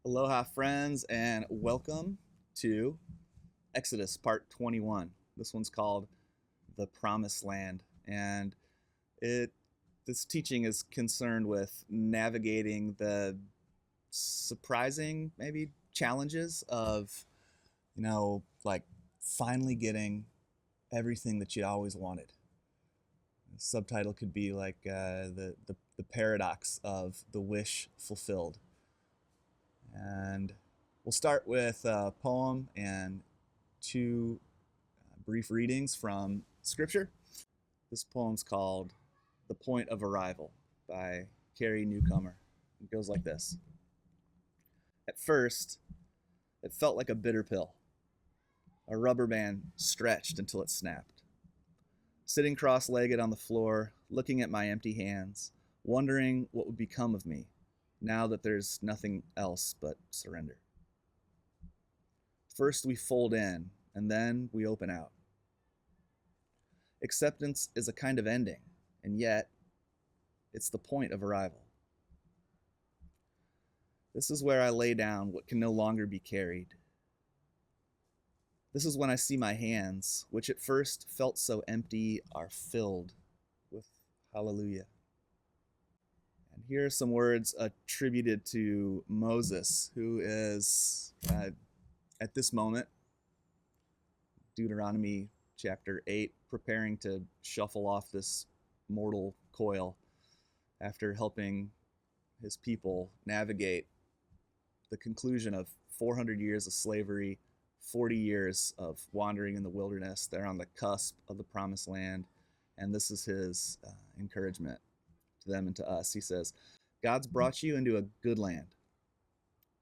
Aloha, friends, and welcome to Exodus Part 21. This one's called The Promised Land, and it this teaching is concerned with navigating the surprising, maybe challenges of, like finally getting everything that you always wanted. The subtitle could be like the paradox of the wish fulfilled. And we'll start with a poem and two brief readings from Scripture. This poem's called The Point of Arrival by Carrie Newcomer. It goes like this. At first, it felt like a bitter pill, a rubber band stretched until it snapped. Sitting cross legged on the floor, looking at my empty hands, wondering what would become of me now that there's nothing else but surrender. First, we fold in, and then we open out. Acceptance is a kind of ending, and yet it's the point of arrival. This is where I lay down what can no longer be carried. This is when I see my hands, which at first felt so empty, are filled with hallelujah. And here are some words attributed to Moses, who is, at this moment, Deuteronomy chapter 8, preparing to shuffle off this mortal coil after helping his people navigate the conclusion of 400 years of slavery, 40 years of wandering in the wilderness. They're on the cusp of the promised land, and this is his encouragement to them and to us. He says, God's brought you into a good land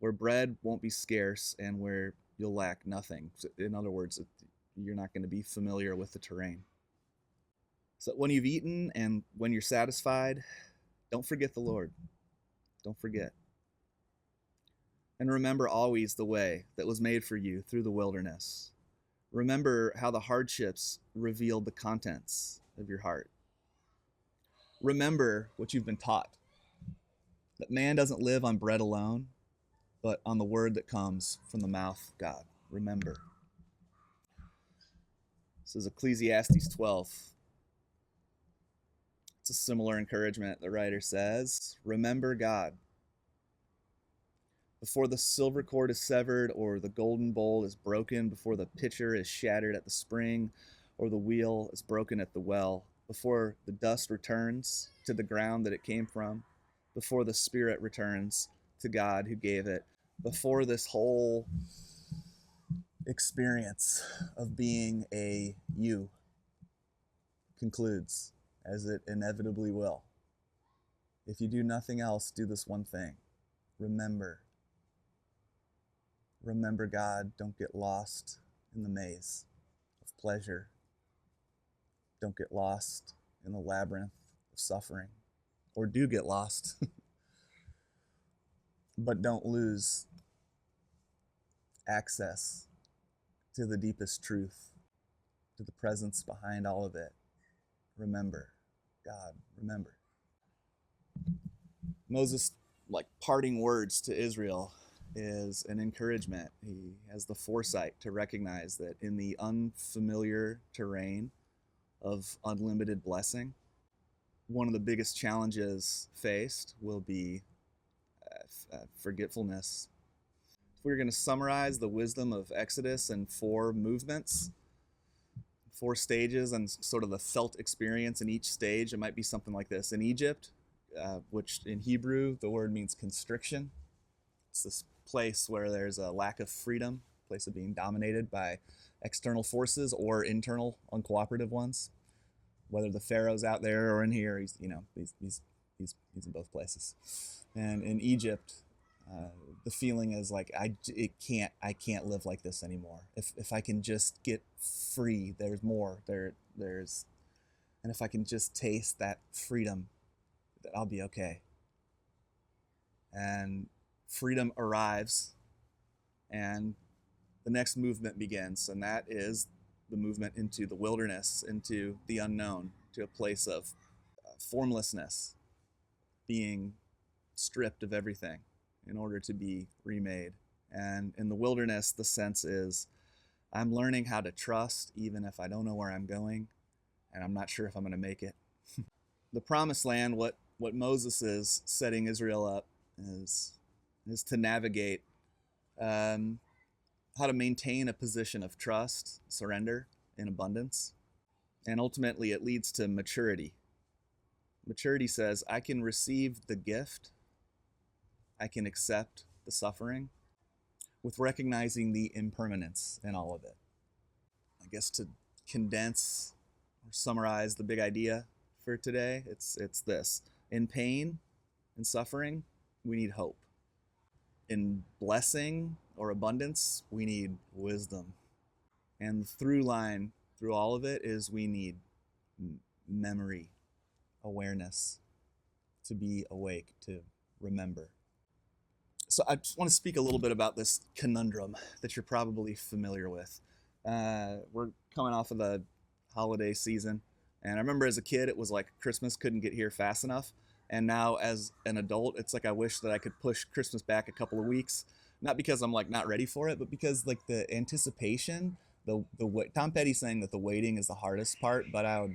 where bread won't be scarce and where you'll lack nothing. In other words, you're not going to be familiar with the terrain. So when you've eaten and when you're satisfied, don't forget the Lord. Don't forget. And remember always the way that was made for you through the wilderness. Remember how the hardships revealed the contents of your heart. Remember what you've been taught, that man doesn't live on bread alone, but on the word that comes from the mouth of God. Remember. This is Ecclesiastes 12. It's a similar encouragement. The writer says, remember God. Before the silver cord is severed, or the golden bowl is broken, before the pitcher is shattered at the spring, or the wheel is broken at the well, before the dust returns to the ground that it came from, before the spirit returns to God who gave it, before this whole experience of being a you concludes, as it inevitably will. If you do nothing else, do this one thing. Remember. Remember God. Don't get lost in the maze of pleasure. Don't get lost in the labyrinth of suffering. Or do get lost. But don't lose access to the deepest truth, to the presence behind all of it. Remember, God, remember. Moses, like parting words to Israel, is an encouragement. He has the foresight to recognize that in the unfamiliar terrain of unlimited blessing, one of the biggest challenges faced will be forgetfulness. If we were going to summarize the wisdom of Exodus in four movements, four stages, and sort of the felt experience in each stage, it might be something like this. In Egypt, which in Hebrew, the word means constriction. It's this place where there's a lack of freedom, a place of being dominated by external forces or internal uncooperative ones. Whether the Pharaoh's out there or in here, he's in both places. And in Egypt, the feeling is like I can't live like this anymore. If I can just get free, there's more. And if I can just taste that freedom, I'll be okay. And freedom arrives, and the next movement begins, and that is the movement into the wilderness, into the unknown, to a place of formlessness, being stripped of everything in order to be remade. And in the wilderness, the sense is I'm learning how to trust even if I don't know where I'm going and I'm not sure if I'm going to make it. The promised land, what Moses is setting Israel up is to navigate how to maintain a position of trust, surrender, and abundance. And ultimately, it leads to maturity. Maturity says, I can receive the gift, I can accept the suffering, with recognizing the impermanence in all of it. I guess to condense or summarize the big idea for today, it's this. In pain and suffering, we need hope. In blessing or abundance, we need wisdom. And the through line through all of it is we need memory, awareness, to be awake, to remember. So I just want to speak a little bit about this conundrum that you're probably familiar with. We're coming off of the holiday season, and I remember as a kid, it was like Christmas couldn't get here fast enough. And now as an adult, it's like I wish that I could push Christmas back a couple of weeks, not because I'm like not ready for it, but because like the anticipation, the Tom Petty saying that the waiting is the hardest part, but I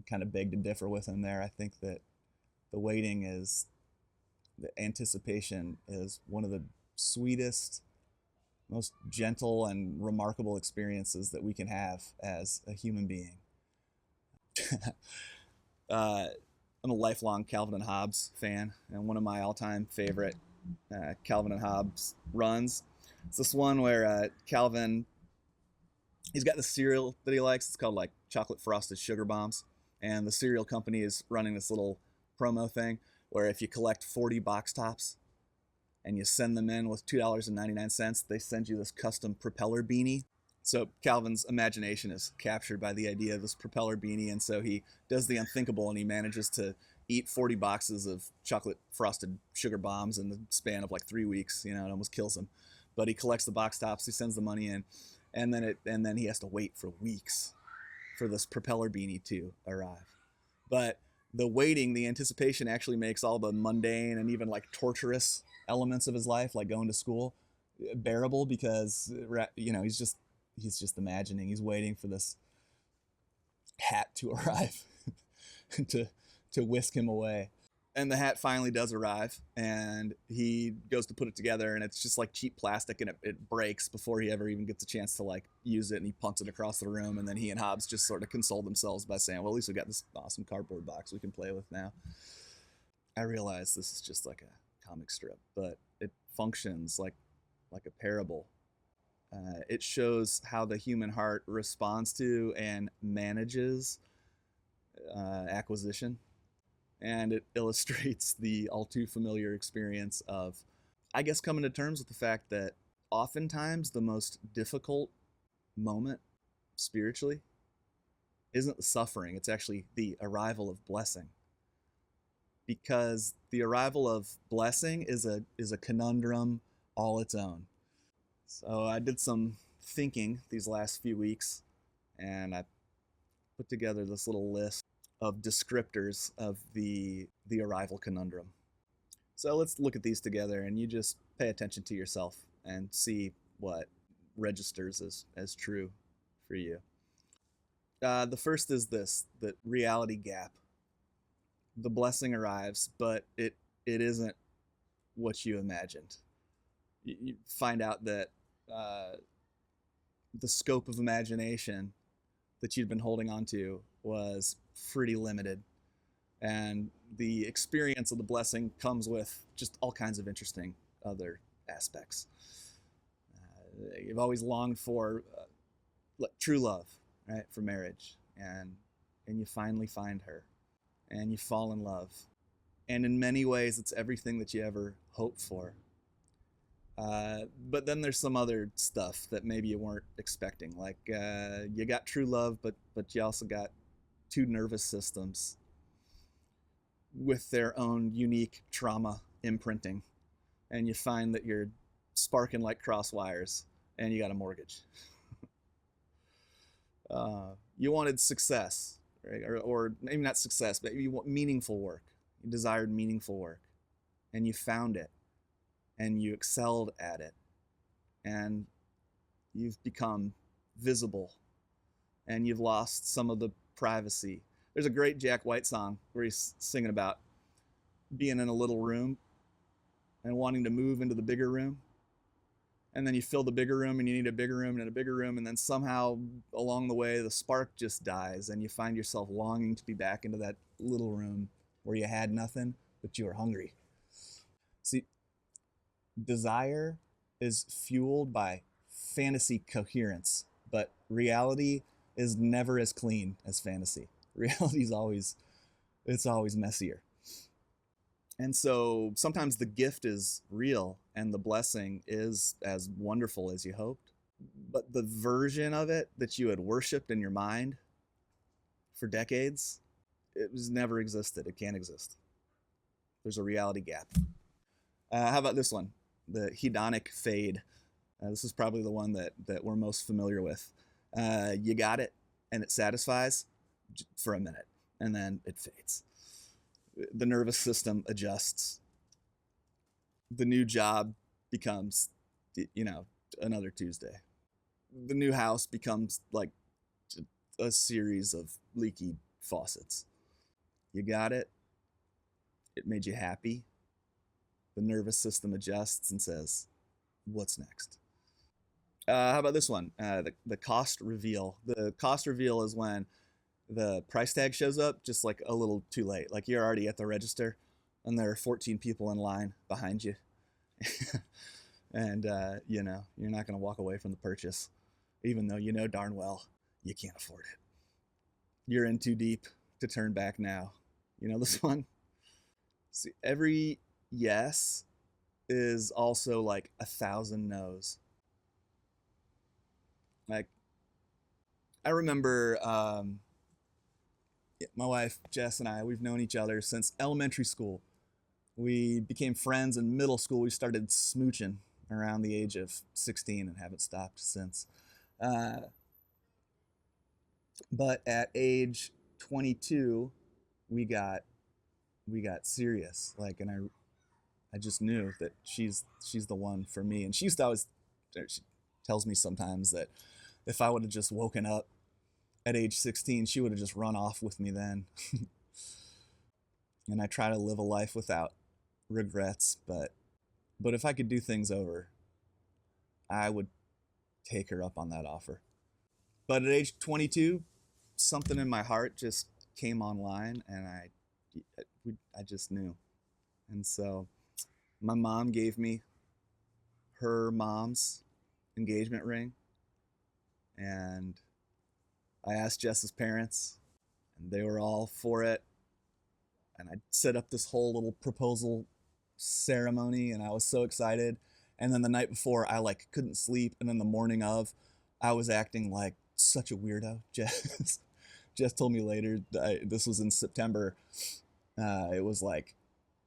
kind of beg to differ with him there. I think that the waiting is, the anticipation is one of the sweetest, most gentle and remarkable experiences that we can have as a human being. I'm a lifelong Calvin and Hobbes fan, and one of my all-time favorite Calvin and Hobbes runs. It's this one where Calvin, he's got the cereal that he likes. It's called like chocolate frosted sugar bombs, and the cereal company is running this little promo thing where if you collect 40 box tops and you send them in with $2.99, they send you this custom propeller beanie. So Calvin's imagination is captured by the idea of this propeller beanie, and so he does the unthinkable and he manages to eat 40 boxes of chocolate frosted sugar bombs in the span of like 3 weeks. You know, it almost kills him. But he collects the box tops, he sends the money in, and then he has to wait for weeks for this propeller beanie to arrive. But the waiting, the anticipation actually makes all the mundane and even like torturous elements of his life, like going to school, bearable, because you know, he's just imagining, he's waiting for this hat to arrive to whisk him away. And the hat finally does arrive, and he goes to put it together, and it's just like cheap plastic, and it breaks before he ever even gets a chance to like use it, and he punts it across the room. And then he and Hobbes just sort of console themselves by saying, well, at least we got this awesome cardboard box we can play with now. I realize this is just like a comic strip, but it functions like a parable. It shows how the human heart responds to and manages acquisition. And it illustrates the all too familiar experience of, I guess, coming to terms with the fact that oftentimes the most difficult moment spiritually isn't the suffering, it's actually the arrival of blessing. Because the arrival of blessing is a conundrum all its own. So I did some thinking these last few weeks, and I put together this little list of descriptors of the arrival conundrum. So let's look at these together, and you just pay attention to yourself and see what registers as true for you. The first is this, the reality gap. The blessing arrives, but it isn't what you imagined. You find out that the scope of imagination that you'd been holding on to was pretty limited, and the experience of the blessing comes with just all kinds of interesting other aspects. You've always longed for true love, right, for marriage, and you finally find her, and you fall in love, and in many ways it's everything that you ever hoped for. But then there's some other stuff that maybe you weren't expecting, like you got true love, but you also got two nervous systems with their own unique trauma imprinting, and you find that you're sparking like cross wires, and you got a mortgage. You wanted success, right? Or maybe not success, but you want meaningful work. You desired meaningful work, and you found it. and you excelled at it, and you've become visible, and you've lost some of the privacy. There's a great Jack White song where he's singing about being in a little room and wanting to move into the bigger room. And then you fill the bigger room and you need a bigger room and a bigger room. And then somehow along the way, the spark just dies and you find yourself longing to be back into that little room where you had nothing, but you were hungry. See, desire is fueled by fantasy coherence, but reality is never as clean as fantasy. Reality is always messier. And so sometimes the gift is real and the blessing is as wonderful as you hoped. But the version of it that you had worshiped in your mind for decades, it was never existed. It can't exist. There's a reality gap. How about this one? The hedonic fade. This is probably the one that we're most familiar with. You got it and it satisfies for a minute and then it fades. The nervous system adjusts. The new job becomes, another Tuesday. The new house becomes like a series of leaky faucets. You got it. It made you happy. The nervous system adjusts and says, what's next? How about this one? The cost reveal. The cost reveal is when the price tag shows up just like a little too late. Like you're already at the register and there are 14 people in line behind you. And, you're not going to walk away from the purchase, even though you know darn well you can't afford it. You're in too deep to turn back now. You know this one? See, every yes is also like 1,000 no's. Like, I remember, my wife, Jess, and I, we've known each other since elementary school. We became friends in middle school. We started smooching around the age of 16 and haven't stopped since. But at age 22, we got serious. Like, and I just knew that she's the one for me. And she tells me sometimes that if I would have just woken up at age 16, she would have just run off with me then. And I try to live a life without regrets, but if I could do things over, I would take her up on that offer. But at age 22, something in my heart just came online, and I just knew. And so my mom gave me her mom's engagement ring, and I asked Jess's parents, and they were all for it. And I set up this whole little proposal ceremony, and I was so excited. And then the night before, I like couldn't sleep, and then the morning of, I was acting like such a weirdo. Jess told me later, this was in September. It was like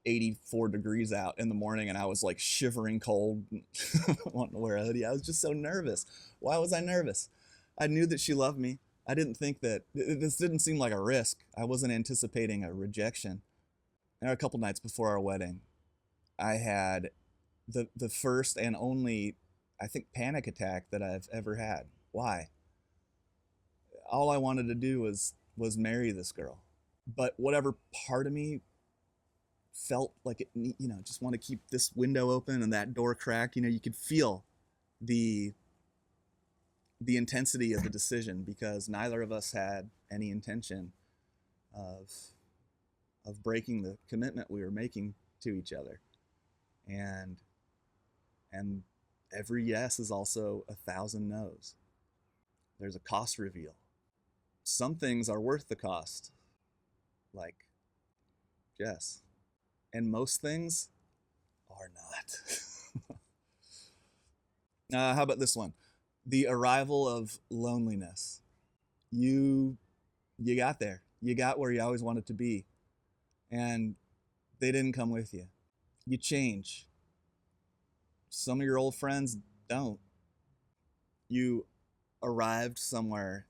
84 degrees out in the morning, and I was like shivering cold, wanting to wear a hoodie. I was just so nervous. Why was I nervous? I knew that she loved me. I didn't think that this didn't seem like a risk. I wasn't anticipating a rejection. And a couple nights before our wedding, I had the first and only, I think, panic attack that I've ever had. Why? All I wanted to do was marry this girl. But whatever part of me felt like it, just want to keep this window open and that door cracked. You could feel the intensity of the decision, because neither of us had any intention of breaking the commitment we were making to each other. And every yes is also 1,000 no's. There's a cost reveal. Some things are worth the cost, like Jess, and most things are not. How about this one? The arrival of loneliness. You got there. You got where you always wanted to be, and they didn't come with you. You change. Some of your old friends don't. You arrived somewhere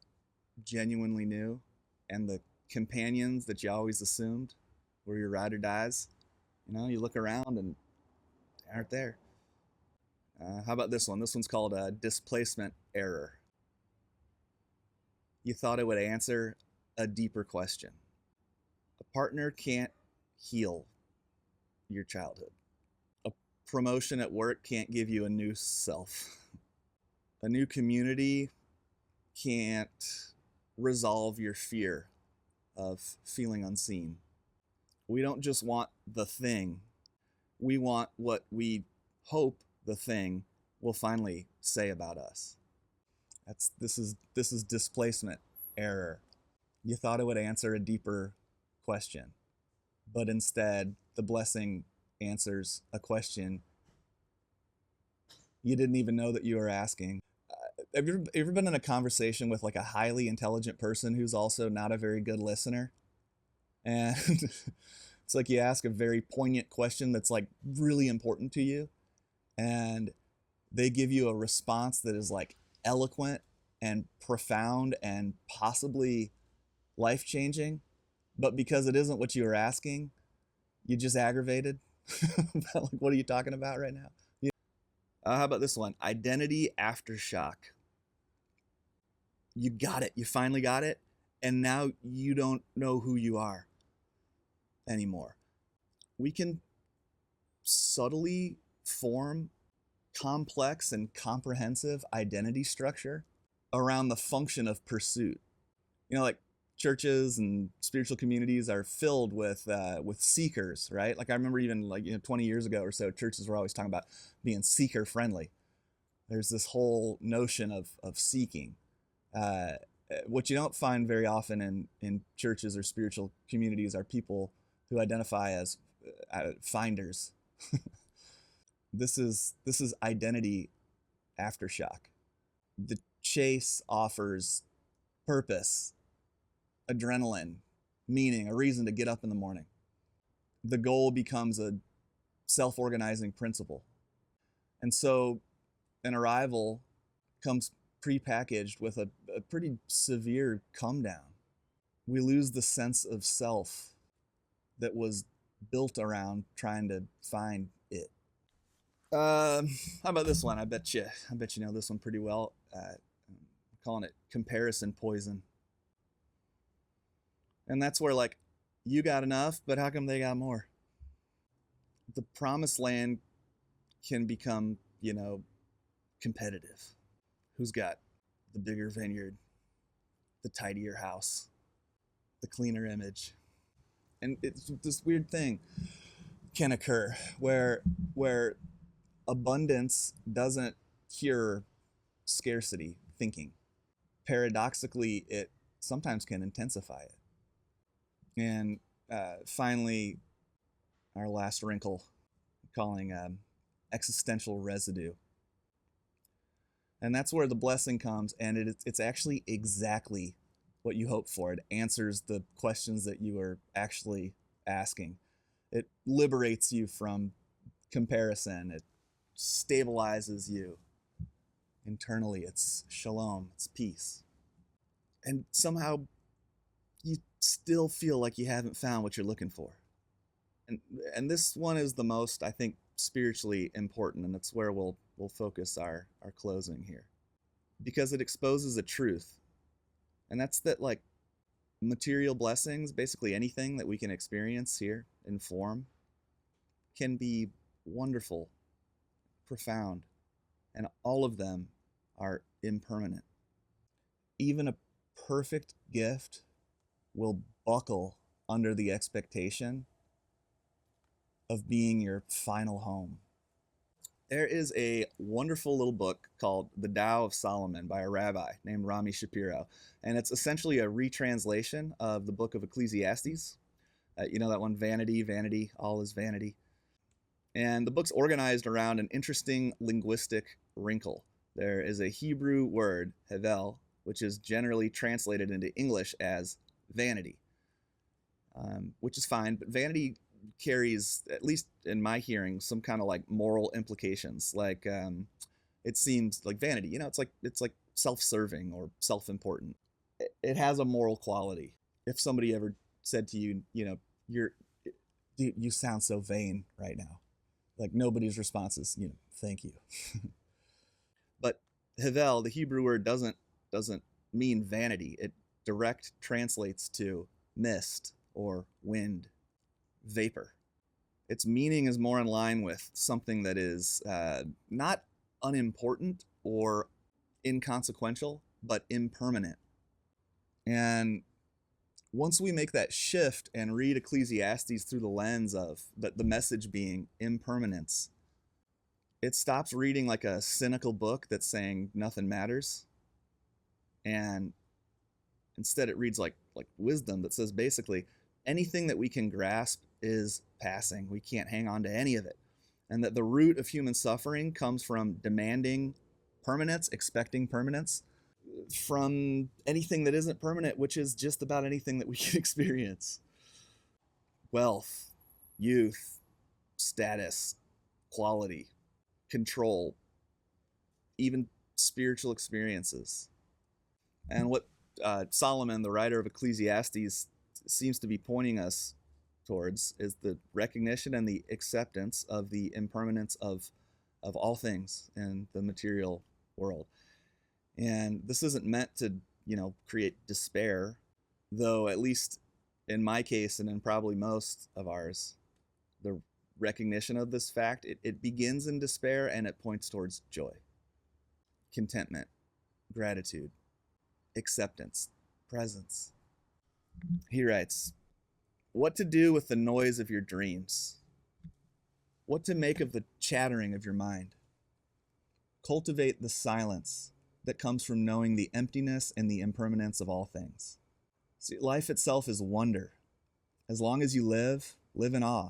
genuinely new, and the companions that you always assumed were your ride or dies, you look around and they aren't there. How about this one? This one's called a displacement error. You thought it would answer a deeper question. A partner can't heal your childhood. A promotion at work can't give you a new self. A new community can't resolve your fear of feeling unseen. We don't just want the thing, we want what we hope the thing will finally say about us. This is displacement error. You thought it would answer a deeper question, but instead the blessing answers a question you didn't even know that you were asking. Have you ever been in a conversation with like a highly intelligent person who's also not a very good listener? And it's like you ask a very poignant question that's like really important to you, and they give you a response that is like eloquent and profound and possibly life changing, but because it isn't what you were asking, you just aggravated. Like, what are you talking about right now? Yeah. How about this one? Identity aftershock. You got it. You finally got it. And now you don't know who you are anymore. We can subtly form complex and comprehensive identity structure around the function of pursuit. You know, like churches and spiritual communities are filled with seekers, right? Like I remember even 20 years ago or so, churches were always talking about being seeker friendly. There's this whole notion of seeking. What you don't find very often in churches or spiritual communities are people who identify as finders. This is identity aftershock. The chase offers purpose, adrenaline, meaning, a reason to get up in the morning. The goal becomes a self-organizing principle. And so an arrival comes prepackaged with a pretty severe come down. We lose the sense of self that was built around trying to find it. How about this one? I bet you know this one pretty well. I'm calling it comparison poison. And that's where, like, you got enough, but how come they got more? The promised land can become, competitive. Who's got the bigger vineyard, the tidier house, the cleaner image? And it's this weird thing can occur where abundance doesn't cure scarcity thinking. Paradoxically, it sometimes can intensify it. And finally, our last wrinkle, calling existential residue. And that's where the blessing comes, and it's actually exactly what you hope for. It answers the questions that you are actually asking. It liberates you from comparison. It stabilizes you internally. It's shalom, it's peace. And somehow you still feel like you haven't found what you're looking for. And this one is the most, I think, spiritually important, and it's where we'll focus our closing here. Because it exposes a truth. And that's that, like, material blessings, basically anything that we can experience here in form, can be wonderful, profound, and all of them are impermanent. Even a perfect gift will buckle under the expectation of being your final home. There is a wonderful little book called The Tao of Solomon by a rabbi named Rami Shapiro, and it's essentially a retranslation of the book of Ecclesiastes. You know that one, vanity, vanity, all is vanity. And the book's organized around an interesting linguistic wrinkle. There is a Hebrew word, hevel, which is generally translated into English as vanity, which is fine, but vanity carries, at least in my hearing, some kind of like moral implications. Like it seems like vanity, it's like self-serving or self-important. It has a moral quality. If somebody ever said to you, you sound so vain right now, like nobody's response is, thank you. Hevel, the Hebrew word, doesn't mean vanity. It direct translates to mist or wind, vapor. Its meaning is more in line with something that is not unimportant or inconsequential, but impermanent. And once we make that shift and read Ecclesiastes through the lens of the message being impermanence, it stops reading like a cynical book that's saying nothing matters. And instead it reads like wisdom that says basically anything that we can grasp is passing. We can't hang on to any of it. And that the root of human suffering comes from demanding permanence, expecting permanence, from anything that isn't permanent, which is just about anything that we can experience. Wealth, youth, status, quality, control, even spiritual experiences. And what Solomon, the writer of Ecclesiastes, seems to be pointing us towards is the recognition and the acceptance of the impermanence of all things in the material world. And this isn't meant to, create despair, though at least in my case and in probably most of ours, the recognition of this fact, it begins in despair and it points towards joy, contentment, gratitude, acceptance, presence. He writes, what to do with the noise of your dreams? What to make of the chattering of your mind? Cultivate the silence that comes from knowing the emptiness and the impermanence of all things. See, life itself is wonder. As long as you live, live in awe.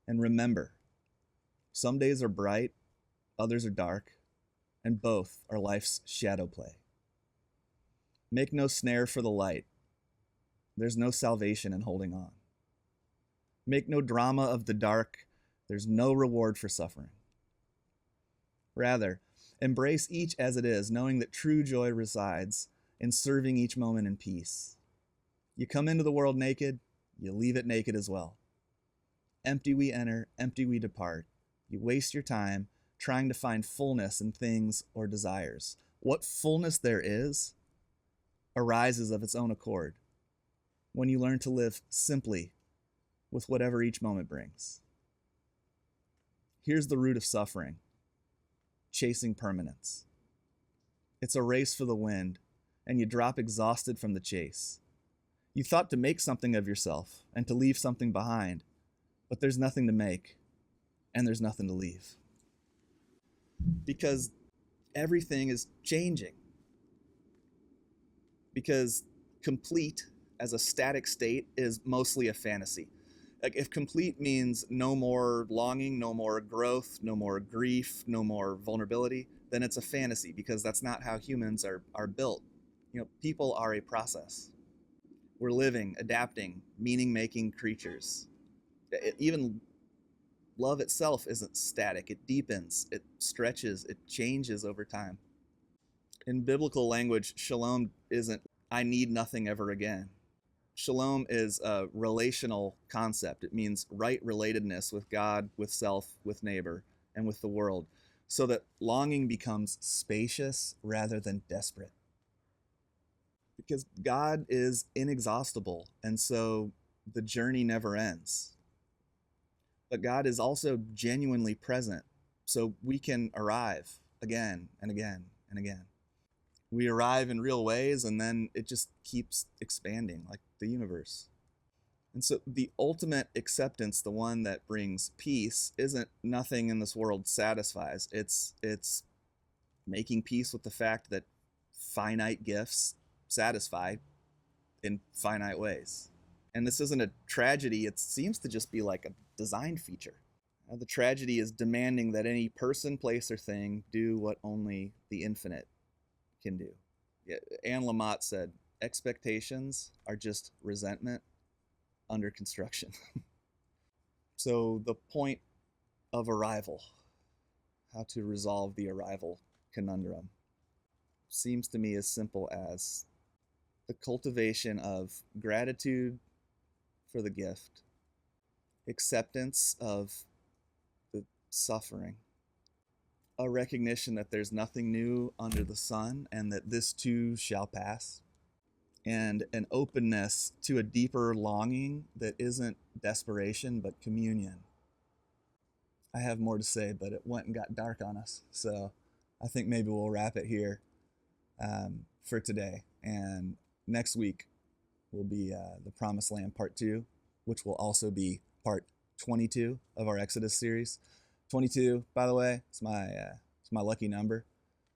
And remember, some days are bright, others are dark, and both are life's shadow play. Make no snare for the light. There's no salvation in holding on. Make no drama of the dark. There's no reward for suffering. Rather, embrace each as it is, knowing that true joy resides in serving each moment in peace. You come into the world naked, you leave it naked as well. Empty we enter, empty we depart. You waste your time trying to find fullness in things or desires. What fullness there is arises of its own accord when you learn to live simply with whatever each moment brings. Here's the root of suffering: chasing permanence. It's a race for the wind, and you drop exhausted from the chase. You thought to make something of yourself and to leave something behind, but there's nothing to make, and there's nothing to leave. Because everything is changing. Because complete as a static state is mostly a fantasy. Like if complete means no more longing, no more growth, no more grief, no more vulnerability, then it's a fantasy, because that's not how humans are built. People are a process. We're living, adapting, meaning-making creatures. Even love itself isn't static. It deepens, it stretches, it changes over time. In biblical language, shalom isn't I need nothing ever again. Shalom is a relational concept. It means right relatedness with God, with self, with neighbor, and with the world, so that longing becomes spacious rather than desperate. Because God is inexhaustible, and so the journey never ends. But God is also genuinely present, so we can arrive again and again and again. We arrive in real ways, and then it just keeps expanding like the universe. And so the ultimate acceptance, the one that brings peace, isn't nothing in this world satisfies. It's making peace with the fact that finite gifts satisfy in finite ways. And this isn't a tragedy. It seems to just be like a design feature. The tragedy is demanding that any person, place, or thing do what only the infinite can do. Anne Lamott said, expectations are just resentment under construction. So the point of arrival, how to resolve the arrival conundrum, seems to me as simple as the cultivation of gratitude for the gift, acceptance of the suffering, a recognition that there's nothing new under the sun and that this too shall pass, and an openness to a deeper longing that isn't desperation but communion. I have more to say, but it went and got dark on us. So I think maybe we'll wrap it here for today. And next week will be the Promised Land Part 2, which will also be Part 22 of our Exodus series. 22, by the way, it's my lucky number.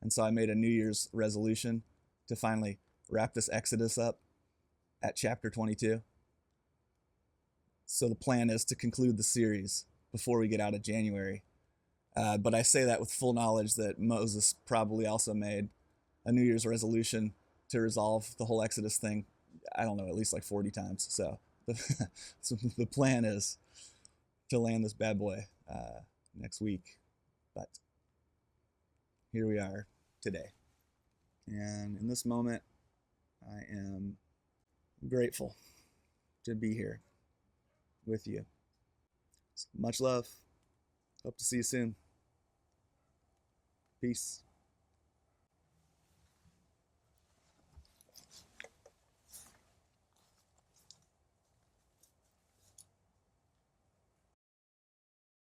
And so I made a New Year's resolution to finally wrap this Exodus up at chapter 22. So the plan is to conclude the series before we get out of January. But I say that with full knowledge that Moses probably also made a New Year's resolution to resolve the whole Exodus thing, I don't know, at least like 40 times. So the plan is to land this bad boy next week. But here we are today. And in this moment, I am grateful to be here with you. So much love. Hope to see you soon. Peace.